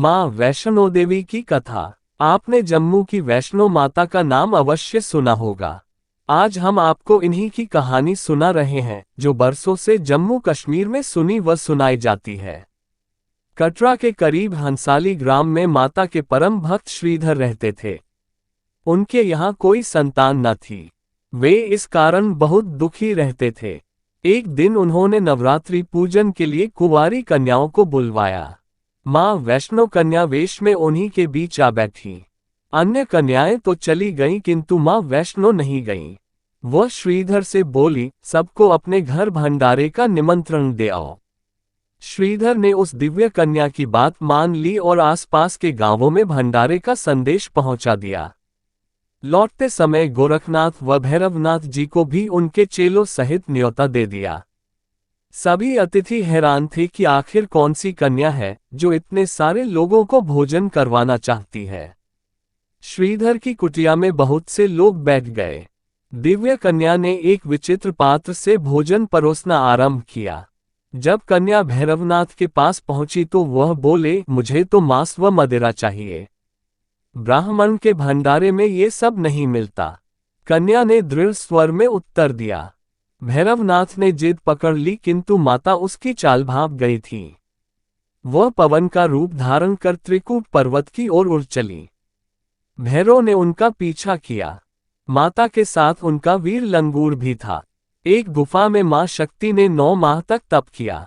माँ वैष्णो देवी की कथा। आपने जम्मू की वैष्णो माता का नाम अवश्य सुना होगा। आज हम आपको इन्हीं की कहानी सुना रहे हैं, जो बरसों से जम्मू कश्मीर में सुनी व सुनाई जाती है। कटरा के करीब हंसाली ग्राम में माता के परम भक्त श्रीधर रहते थे। उनके यहाँ कोई संतान न थी। वे इस कारण बहुत दुखी रहते थे। एक दिन उन्होंने नवरात्रि पूजन के लिए कुंवारी कन्याओं को बुलवाया। माँ वैष्णो कन्या वेश में उन्हीं के बीच आ बैठी। अन्य कन्याएं तो चली गईं, किंतु माँ वैष्णो नहीं गईं। वह श्रीधर से बोली, सबको अपने घर भंडारे का निमंत्रण दे आओ। श्रीधर ने उस दिव्य कन्या की बात मान ली और आसपास के गांवों में भंडारे का संदेश पहुंचा दिया। लौटते समय गोरखनाथ व भैरवनाथ जी को भी उनके चेलों सहित न्योता दे दिया। सभी अतिथि हैरान थे कि आखिर कौन सी कन्या है जो इतने सारे लोगों को भोजन करवाना चाहती है। श्रीधर की कुटिया में बहुत से लोग बैठ गए। दिव्य कन्या ने एक विचित्र पात्र से भोजन परोसना आरंभ किया। जब कन्या भैरवनाथ के पास पहुंची तो वह बोले, मुझे तो मांस व मदिरा चाहिए। ब्राह्मण के भंडारे में ये सब नहीं मिलता। कन्या ने दृढ़ स्वर में उत्तर दिया। भैरवनाथ ने जिद पकड़ ली, किंतु माता उसकी चाल भाप गई थी। वह पवन का रूप धारण कर त्रिकूट पर्वत की ओर उड़ चली। भैरव ने उनका पीछा किया। माता के साथ उनका वीर लंगूर भी था। एक गुफा में मां शक्ति ने 9 माह तक तप किया।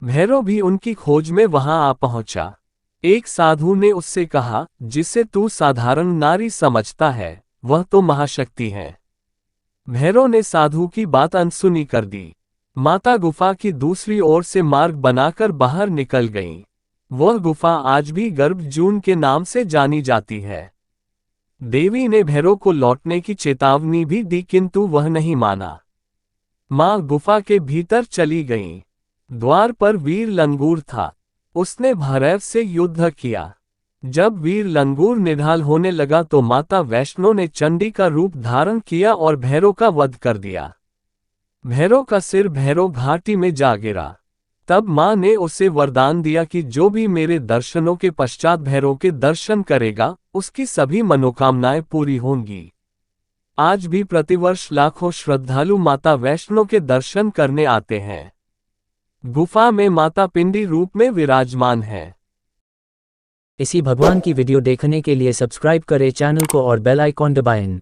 भैरव भी उनकी खोज में वहां आ पहुंचा। एक साधु ने उससे कहा, जिसे तू साधारण नारी समझता है, वह तो महाशक्ति है। भैरव ने साधु की बात अनसुनी कर दी। माता गुफा की दूसरी ओर से मार्ग बनाकर बाहर निकल गईं। वह गुफा आज भी गर्भजून के नाम से जानी जाती है। देवी ने भैरव को लौटने की चेतावनी भी दी, किंतु वह नहीं माना। मां गुफा के भीतर चली गईं। द्वार पर वीर लंगूर था। उसने भैरव से युद्ध किया। जब वीर लंगूर निढाल होने लगा तो माता वैष्णो ने चंडी का रूप धारण किया और भैरव का वध कर दिया। भैरव का सिर भैरव घाटी में जा गिरा। तब मां ने उसे वरदान दिया कि जो भी मेरे दर्शनों के पश्चात भैरव के दर्शन करेगा, उसकी सभी मनोकामनाएं पूरी होंगी। आज भी प्रतिवर्ष लाखों श्रद्धालु माता वैष्णो के दर्शन करने आते हैं। गुफा में माता पिंडी रूप में विराजमान है। इसी भगवान की वीडियो देखने के लिए सब्सक्राइब करें चैनल को और बेल आइकॉन दबाएं।